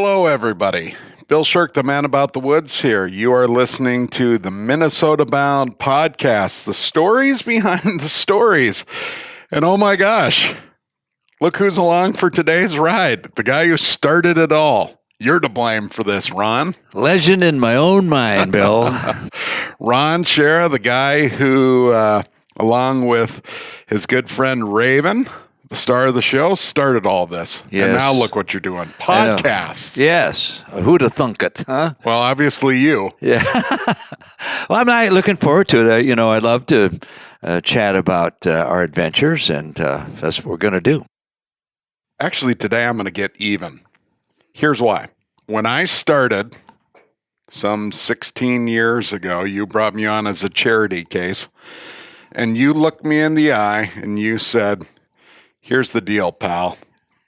Hello, everybody. Bill Sherck, the man about the woods here. You are listening to the Minnesota Bound podcast, the stories behind the stories. And oh my gosh, look who's along for today's ride. The guy who started it all. You're to blame for this, Ron. Legend in my own mind, Bill. Ron Schara, the guy who, along with his good friend Raven, the star of the show, started all this. Yes. And now look what you're doing. Podcasts. Yes. Who'd have thunk it, huh? Well, obviously you. Yeah. Well, I'm not looking forward to it. I'd love to chat about our adventures, and that's what we're going to do. Actually, today I'm going to get even. Here's why. When I started some 16 years ago, you brought me on as a charity case, and you looked me in the eye and you said, here's the deal, pal.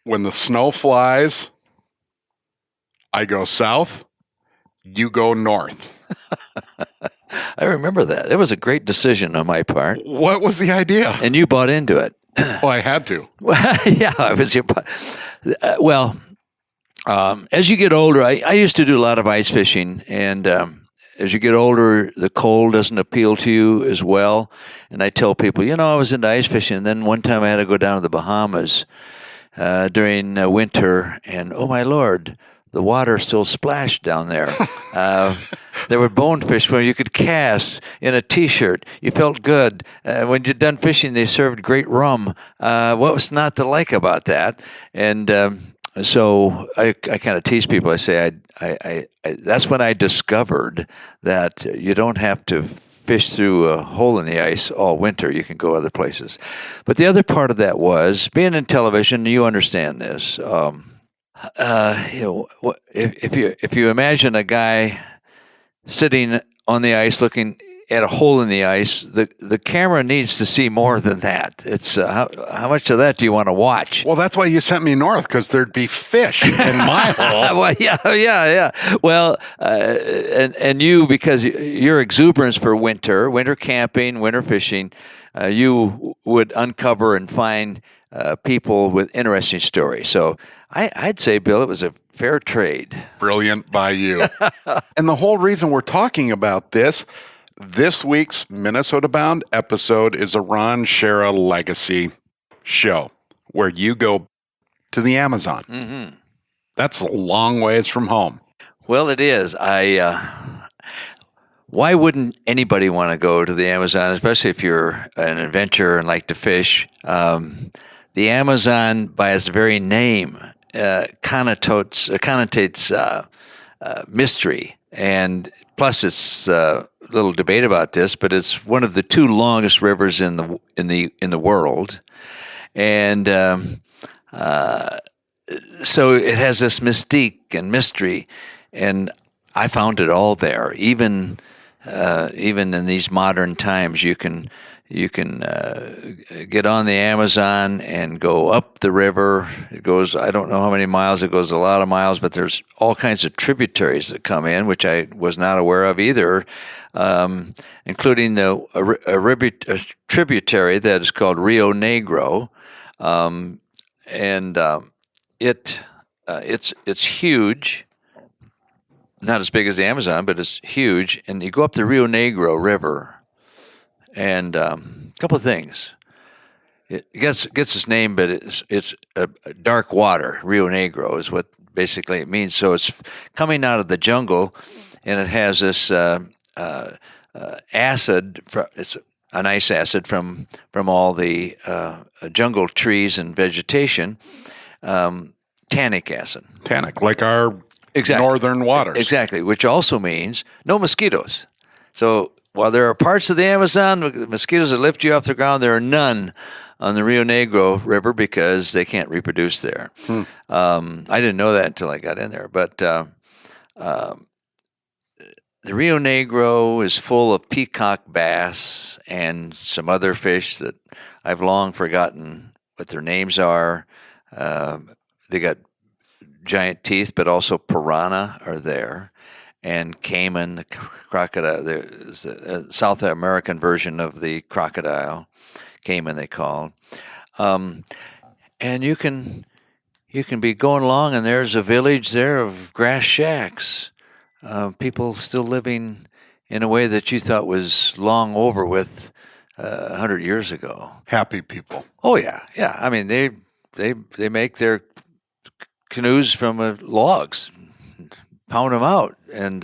When the snow flies, I go south, you go north. I remember that. It was a great decision on my part. What was the idea? And you bought into it. Well, I had to. Yeah, I was your. As you get older, I used to do a lot of ice fishing, and as you get older, the cold doesn't appeal to you as well. And I tell people, I was into ice fishing, and then one time I had to go down to the Bahamas during winter, and oh my Lord, the water still splashed down there. There were bonefish where you could cast in a T-shirt. You felt good. When you're done fishing, they served great rum. What was not to like about that? And so I kind of tease people. I say, I that's when I discovered that you don't have to fish through a hole in the ice all winter. You can go other places. But the other part of that was being in television. You understand this. If you imagine a guy sitting on the ice looking at a hole in the ice, the camera needs to see more than that. It's how much of that do you want to watch? Well, that's why you sent me north, because there'd be fish in my hole. Well, yeah. Well, and you, because your exuberance for winter camping, winter fishing, you would uncover and find people with interesting stories. So I'd say, Bill, it was a fair trade. Brilliant by you. And the whole reason we're talking about this week's Minnesota Bound episode is a Ron Schara legacy show where you go to the Amazon. Mm-hmm. That's a long ways from home. Well, it is. Why wouldn't anybody want to go to the Amazon, especially if you're an adventurer and like to fish? The Amazon, by its very name, connotates mystery, and plus it's a little debate about this, but it's one of the two longest rivers in the world, and so it has this mystique and mystery, and I found it all there. Even in these modern times, you can get on the Amazon and go up the river. It goes, I don't know how many miles. It goes a lot of miles, but there's all kinds of tributaries that come in, which I was not aware of either, including a tributary that is called Rio Negro, and it's huge. Not as big as the Amazon, but it's huge. And you go up the Rio Negro River, and a couple of things. It gets its name, but it's a dark water. Rio Negro is what basically it means. So it's coming out of the jungle, and it has this acid. It's a nice acid from all the jungle trees and vegetation. Tannic acid. Tannic, like our Exactly. northern waters. Exactly, which also means no mosquitoes. So while there are parts of the Amazon, mosquitoes that lift you off the ground, there are none on the Rio Negro River because they can't reproduce there. I didn't know that until I got in there. But the Rio Negro is full of peacock bass and some other fish that I've long forgotten what their names are. They got giant teeth, but also piranha are there, and caiman, the crocodile. There's a South American version of the crocodile, caiman they call. And you can you can be going along and there's a village there of grass shacks, people still living in a way that you thought was long over with 100 years ago. Happy people. Oh yeah, yeah. I mean, they make their canoes from logs, pound them out, and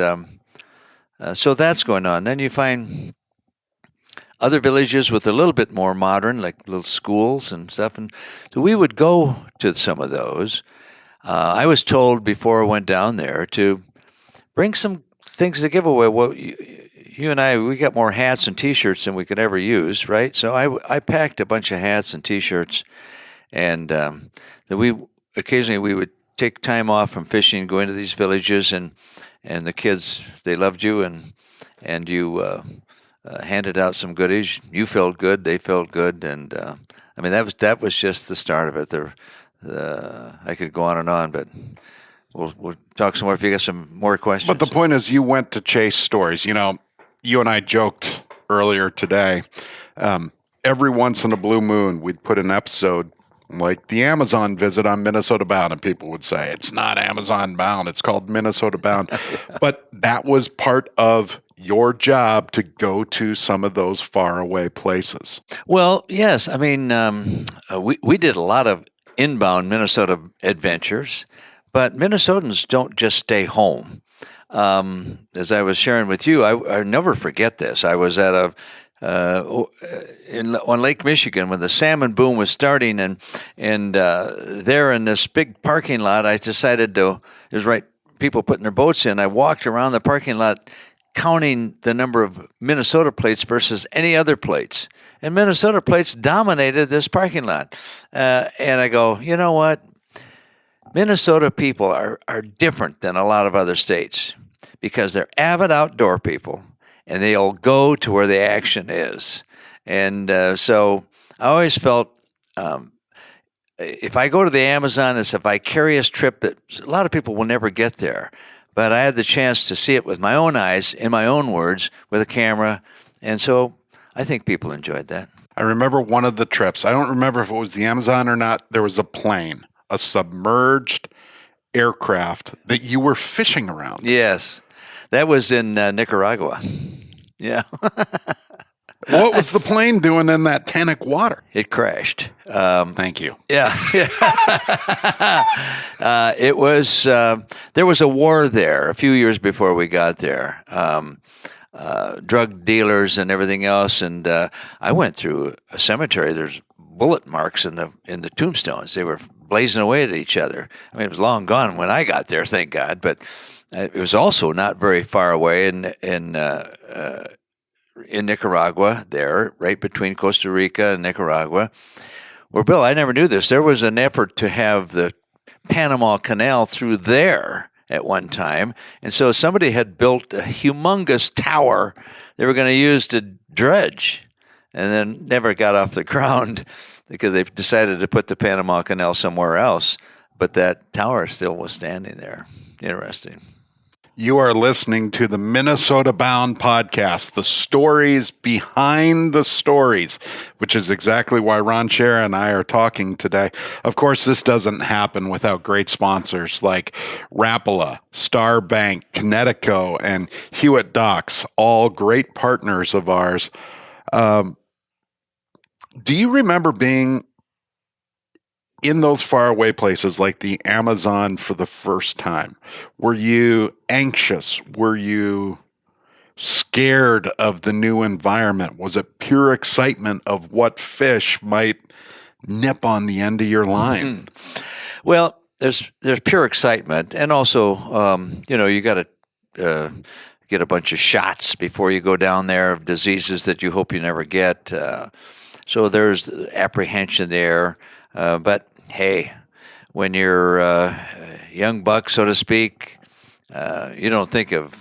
so that's going on. Then you find other villages with a little bit more modern, like little schools and stuff. And so we would go to some of those. I was told before I went down there to bring some things to give away. Well, you and I, we got more hats and T-shirts than we could ever use, right? So I packed a bunch of hats and T-shirts, and occasionally we would take time off from fishing, go into these villages, and the kids, they loved you, and you handed out some goodies. You felt good, they felt good, and I mean that was just the start of it. I could go on, but we'll talk some more if you got some more questions. But the point is, you went to chase stories. You know, you and I joked earlier today. Every once in a blue moon, we'd put an episode like the Amazon visit on Minnesota Bound, and people would say, it's not Amazon Bound, it's called Minnesota Bound. But that was part of your job to go to some of those faraway places. Well, yes. I mean, we did a lot of inbound Minnesota adventures, but Minnesotans don't just stay home. As I was sharing with you, I never forget this. I was at on Lake Michigan when the salmon boom was starting, and there in this big parking lot, I decided people putting their boats in. I walked around the parking lot counting the number of Minnesota plates versus any other plates, and Minnesota plates dominated this parking lot. And I go, you know what? Minnesota people are different than a lot of other states because they're avid outdoor people, and they'll go to where the action is. And so I always felt if I go to the Amazon, it's a vicarious trip that a lot of people will never get there. But I had the chance to see it with my own eyes, in my own words, with a camera. And so I think people enjoyed that. I remember one of the trips. I don't remember if it was the Amazon or not. There was a plane, a submerged aircraft that you were fishing around. Yes. That was in Nicaragua. Yeah. What was the plane doing in that tannic water? It crashed. Thank you. Yeah. It was, there was a war there a few years before we got there. Drug dealers and everything else. And I went through a cemetery. There's bullet marks in the tombstones. They were blazing away at each other. I mean, it was long gone when I got there, thank God. But it was also not very far away in Nicaragua, there, right between Costa Rica and Nicaragua. Well, Bill, I never knew this. There was an effort to have the Panama Canal through there at one time. And so somebody had built a humongous tower they were going to use to dredge, and then never got off the ground because they decided to put the Panama Canal somewhere else. But that tower still was standing there. Interesting. You are listening to the Minnesota Bound podcast, the stories behind the stories, which is exactly why Ron Schara and I are talking today. Of course, this doesn't happen without great sponsors like Rapala, Star Bank, Connecticut, and Hewitt Docks, all great partners of ours. Do you remember being in those faraway places like the Amazon for the first time? Were you anxious? Were you scared of the new environment? Was it pure excitement of what fish might nip on the end of your line? Well, there's pure excitement, and also, you got to get a bunch of shots before you go down there of diseases that you hope you never get. So there's apprehension there. But hey, when you're a young buck, so to speak, you don't think of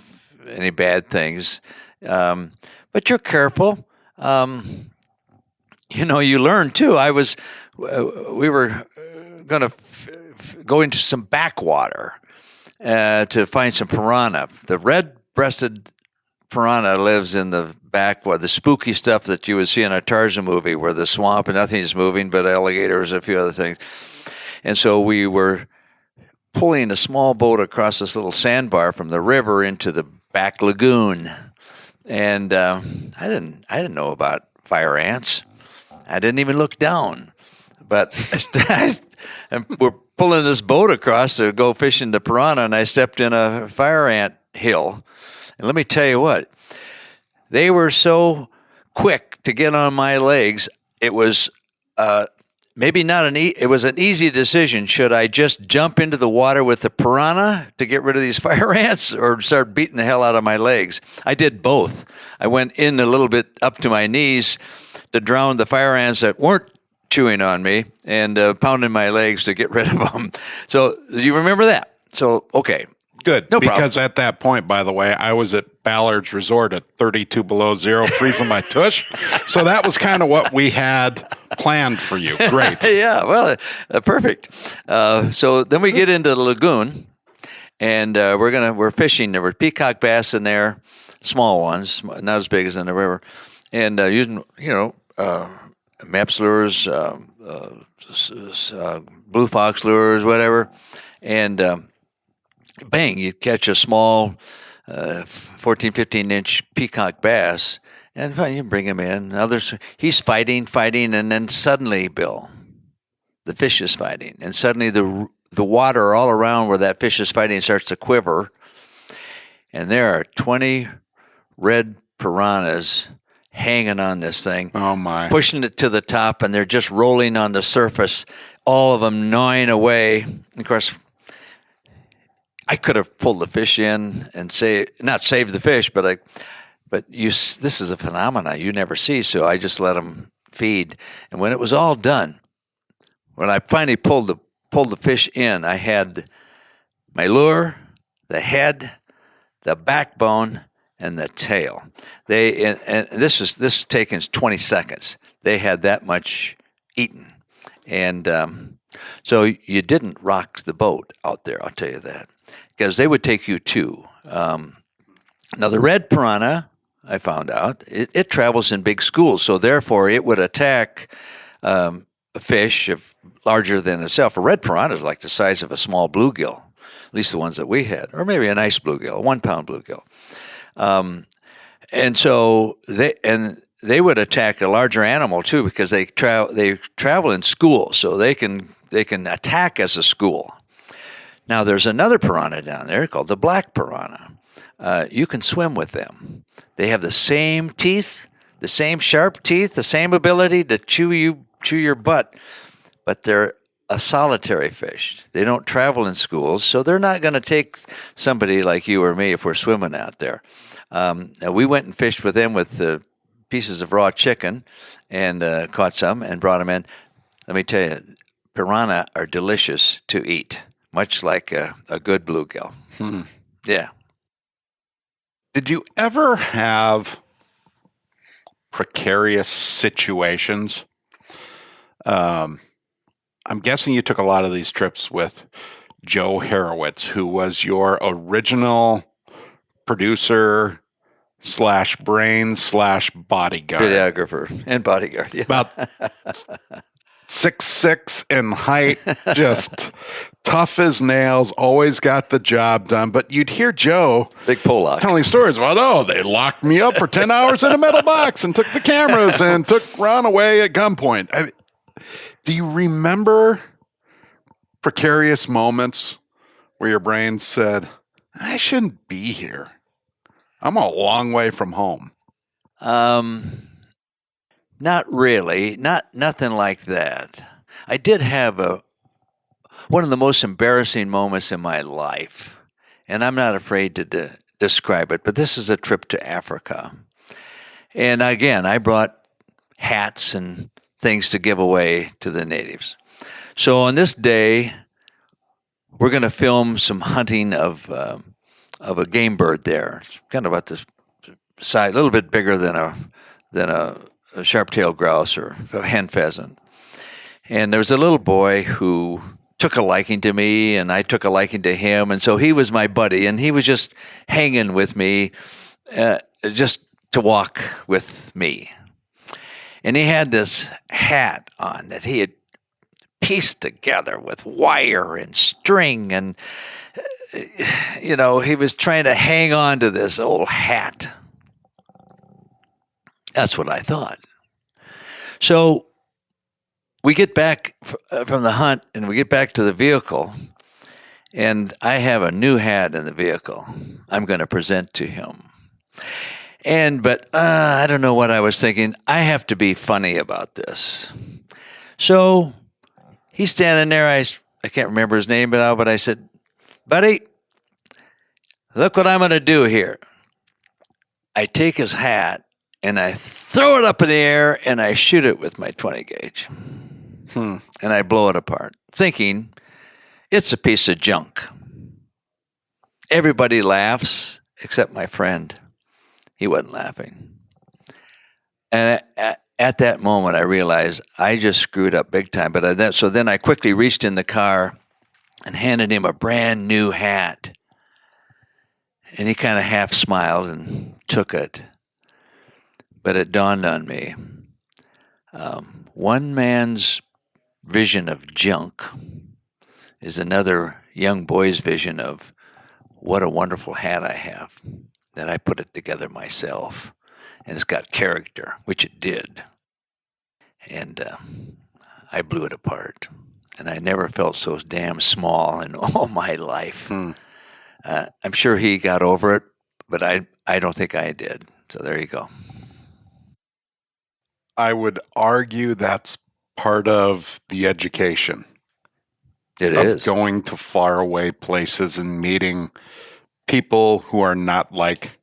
any bad things. But you're careful. You learn too. We were going to go into some backwater to find some piranha. The red-breasted piranha lives in the backwater, the spooky stuff that you would see in a Tarzan movie where the swamp and nothing is moving but alligators and a few other things. And so we were pulling a small boat across this little sandbar from the river into the back lagoon. And I didn't know about fire ants. I didn't even look down. But we're pulling this boat across to go fishing the piranha, and I stepped in a fire ant hill. And let me tell you what, they were so quick to get on my legs. It was maybe not it was an easy decision. Should I just jump into the water with the piranha to get rid of these fire ants, or start beating the hell out of my legs? I did both. I went in a little bit up to my knees to drown the fire ants that weren't chewing on me, and pounding my legs to get rid of them. So you remember that? So, okay. Good. No because problem. at that point, by the way, I was at Ballard's Resort at 32 below zero, freezing my tush. So that was kind of what we had planned for you. Great. Yeah, well, perfect. So then we get into the lagoon, and we're fishing. There were peacock bass in there, small ones, not as big as in the river, and using Maps lures, blue fox lures, whatever, and bang, you catch a small 14, 15-inch peacock bass, and fine, you bring him in. He's fighting, and then suddenly, Bill, the fish is fighting, and suddenly the water all around where that fish is fighting starts to quiver, and there are 20 red piranhas hanging on this thing. Oh, my. Pushing it to the top, and they're just rolling on the surface, all of them gnawing away. Of course, I could have pulled the fish in and not saved the fish, but this is a phenomenon you never see, so I just let them feed. And when it was all done, when I finally pulled the fish in, I had my lure, the head, the backbone, and the tail. And this taken 20 seconds. They had that much eaten, and so you didn't rock the boat out there. I'll tell you that, because they would take you too. Now the red piranha, I found out, it travels in big schools, so therefore it would attack a fish larger than itself. A red piranha is like the size of a small bluegill, at least the ones that we had, or maybe a nice bluegill, a 1-pound bluegill. And so they would attack a larger animal too, because they travel in schools, so they can attack as a school. Now there's another piranha down there called the black piranha. You can swim with them. They have the same teeth, the same sharp teeth, the same ability to chew your butt, but they're a solitary fish. They don't travel in schools, so they're not going to take somebody like you or me if we're swimming out there. We went and fished with them with pieces of raw chicken, and caught some and brought them in. Let me tell you, piranha are delicious to eat, much like a good bluegill. Yeah. Did you ever have precarious situations? I'm guessing you took a lot of these trips with Joe Harowitz, who was your original producer / brain / bodyguard. Videographer and bodyguard. Yeah. About 6'6" in height, just tough as nails, always got the job done. But you'd hear Joe Big Pollock telling stories about, they locked me up for 10 hours in a metal box and took the cameras and took Ron away at gunpoint. Do you remember precarious moments where your brain said, I shouldn't be here? I'm a long way from home. Not really. Nothing like that. I did have one of the most embarrassing moments in my life, and I'm not afraid to describe it, but this is a trip to Africa. And again, I brought hats and things to give away to the natives. So on this day, we're going to film some hunting of a game bird there. It's kind of about this size, a little bit bigger than a sharp-tailed grouse or a hen pheasant. And there was a little boy who took a liking to me, and I took a liking to him, and so he was my buddy, and he was just hanging with me, just to walk with me. And he had this hat on that he had pieced together with wire and string, and he was trying to hang on to this old hat. That's what I thought. So we get back from the hunt, and we get back to the vehicle, and I have a new hat in the vehicle I'm going to present to him. But I don't know what I was thinking. I have to be funny about this. So he's standing there. I can't remember his name now, but I said, "Buddy, look what I'm going to do here." I take his hat and I throw it up in the air and I shoot it with my 20 gauge. And I blow it apart, thinking it's a piece of junk. Everybody laughs except my friend. He wasn't laughing. And at that moment, I realized I just screwed up big time. So then I quickly reached in the car and handed him a brand new hat. And he kind of half smiled and took it. But it dawned on me, one man's vision of junk is another young boy's vision of what a wonderful hat I have, that I put it together myself. And it's got character, which it did. And I blew it apart. And I never felt so damn small in all my life. I'm sure he got over it, but I don't think I did. So there you go. I would argue that's part of the education. It is. Going to faraway places and meeting people who are not like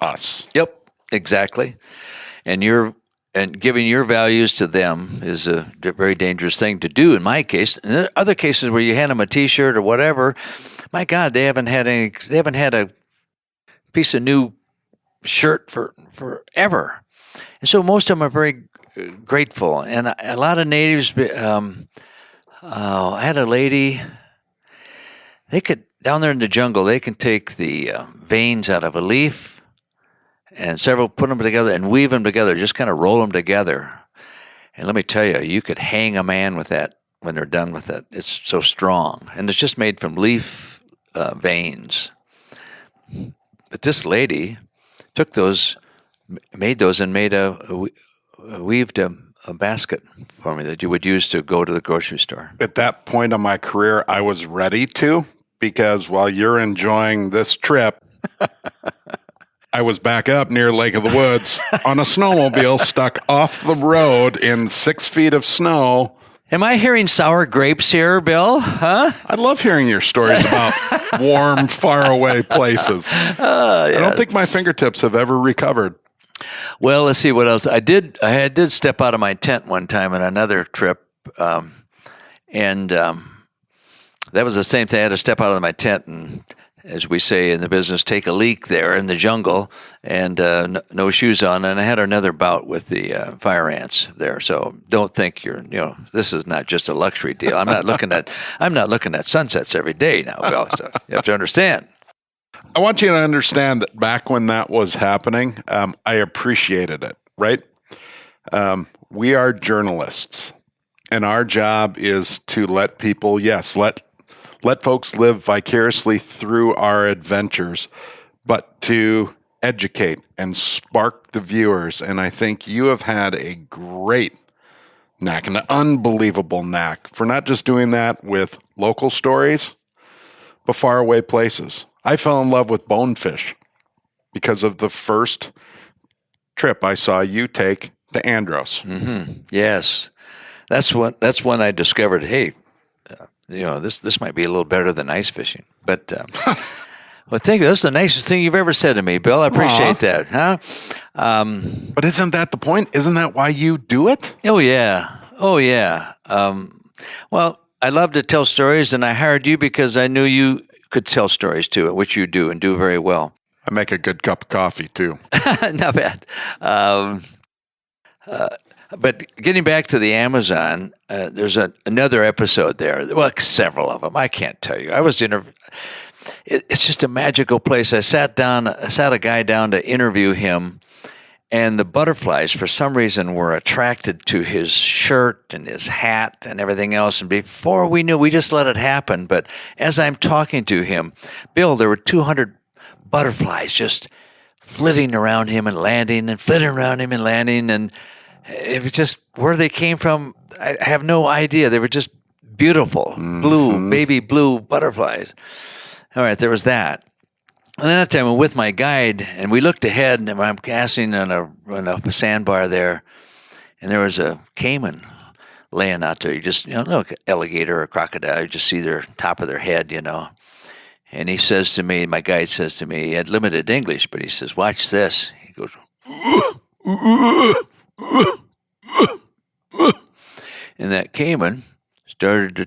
us. Yep, exactly. And giving your values to them is a very dangerous thing to do in my case. In other cases where you hand them a T-shirt or whatever, my God, they haven't had a piece of new shirt for forever. And so most of them are very grateful. And a lot of natives, I had a lady, down there in the jungle, they can take the veins out of a leaf and put them together and weave them together, just kind of roll them together. And let me tell you, you could hang a man with that when they're done with it. It's so strong. And it's just made from leaf veins. But this lady took those, made those, and weaved a basket for me that you would use to go to the grocery store. At that point in my career, I was ready to, because while you're enjoying this trip, I was back up near Lake of the Woods on a snowmobile stuck off the road in 6 feet of snow. Am I hearing sour grapes here, Bill? Huh? I love hearing your stories about warm, faraway places. Yeah. I don't think my fingertips have ever recovered. Well, let's see what else. I did step out of my tent one time on another trip, and that was the same thing. I had to step out of my tent and, as we say in the business, take a leak there in the jungle, and no shoes on. And I had another bout with the fire ants there. So don't think this is not just a luxury deal. I'm not looking at sunsets every day now, Bill. So you have to understand. I want you to understand that back when that was happening, I appreciated it, right? We are journalists, and our job is to let people, let folks live vicariously through our adventures, but to educate and spark the viewers. And I think you have had a great knack, an unbelievable knack for not just doing that with local stories, but faraway places. I fell in love with bonefish because of the first trip I saw you take to Andros. Mm-hmm. Yes, that's when I discovered, hey, this might be a little better than ice fishing. But well, thank you. That's the nicest thing you've ever said to me, Bill. I appreciate that. Huh? But isn't that the point? Isn't that why you do it? Oh yeah. Well, I love to tell stories, and I hired you because I knew you could tell stories too, which you do and do very well. I make a good cup of coffee too. Not bad. But getting back to the Amazon, there's another episode there. Well, several of them. I can't tell you. I was it's just a magical place. I sat a guy down to interview him, And the butterflies, for some reason, were attracted to his shirt and his hat and everything else. And before we knew, we just let it happen. But as I'm talking to him, Bill, there were 200 butterflies just flitting around him and landing and flitting around him and landing. And it was just where they came from, I have no idea. They were just beautiful, blue, baby blue butterflies. All right, there was that. And then that time I'm with my guide, and we looked ahead, and I'm casting on a sandbar there, and there was a caiman laying out there. You just, look, alligator or crocodile, you just see their top of their head, And he says to me, my guide says to me, he had limited English, but he says, watch this. He goes, and that caiman started to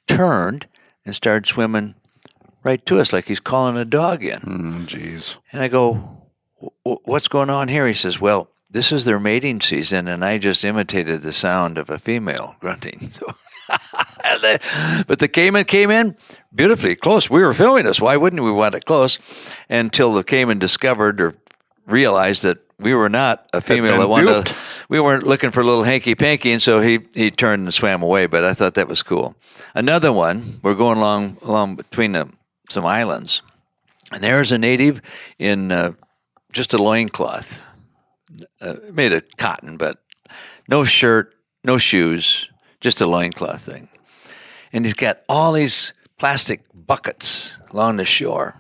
turn and started swimming right to us like he's calling a dog in. Jeez. And I go, what's going on here? He says, well, this is their mating season, and I just imitated the sound of a female grunting. So, but the caiman came in beautifully close. We were filming this. Why wouldn't we want it close? Until the caiman discovered or realized that we were not a female that wanted to, we weren't looking for a little hanky-panky, and so he turned and swam away, but I thought that was cool. Another one, we're going along between some islands, and there's a native in just a loincloth, made of cotton, but no shirt, no shoes, just a loincloth thing. And he's got all these plastic buckets along the shore.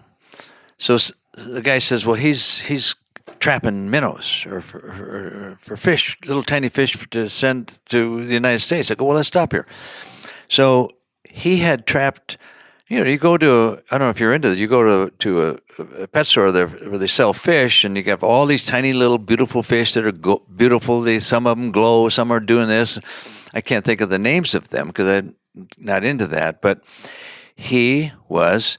So the guy says, well, he's trapping minnows or for fish, little tiny fish to send to the United States. I go, well, let's stop here. So he had trapped, you go to, I don't know if you're into this, you go to a pet store there where they sell fish, and you got all these tiny little beautiful fish that are beautiful. Some of them glow, some are doing this. I can't think of the names of them because I'm not into that. But he was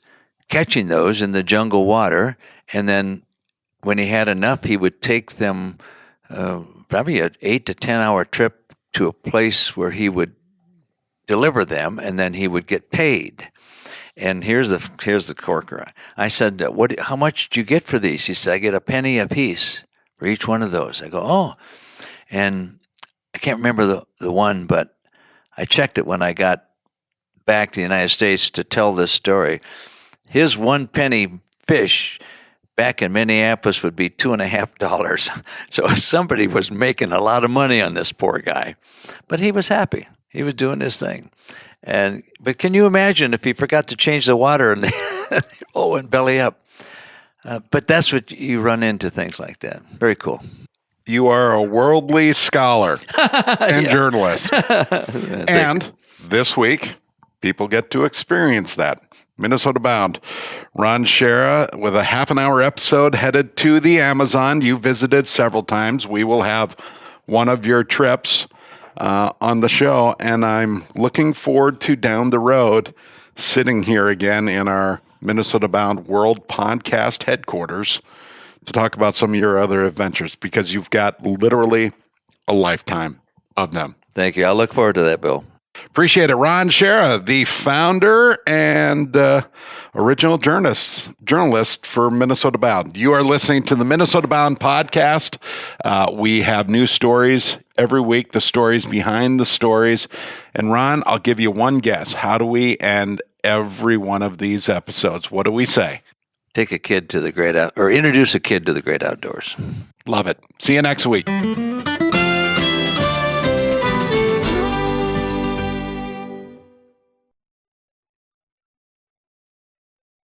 catching those in the jungle water, and then when he had enough, he would take them probably an 8 to 10 hour trip to a place where he would deliver them, and then he would get paid. And here's the corker. I said, how much did you get for these? He said, I get a penny a piece for each one of those. I go, oh. And I can't remember the one, but I checked it when I got back to the United States to tell this story. His 1 penny fish back in Minneapolis would be $2.50. So somebody was making a lot of money on this poor guy. But he was happy. He was doing his thing. But can you imagine if he forgot to change the water and they all went belly up? But that's what you run into, things like that. Very cool. You are a worldly scholar and journalist. And this week, people get to experience that. Minnesota Bound. Ron Schara with a half-an-hour episode headed to the Amazon. You visited several times. We will have one of your trips on the show, and I'm looking forward to down the road sitting here again in our Minnesota Bound World Podcast headquarters to talk about some of your other adventures, because you've got literally a lifetime of them. Thank you. I look forward to that, Bill. Appreciate it. Ron Schara, the founder and original journalist for Minnesota Bound. You are listening to the Minnesota Bound podcast. We have new stories every week, the stories behind the stories. And Ron, I'll give you one guess. How do we end every one of these episodes? What do we say? Take a kid to the great or introduce a kid to the great outdoors. Love it. See you next week.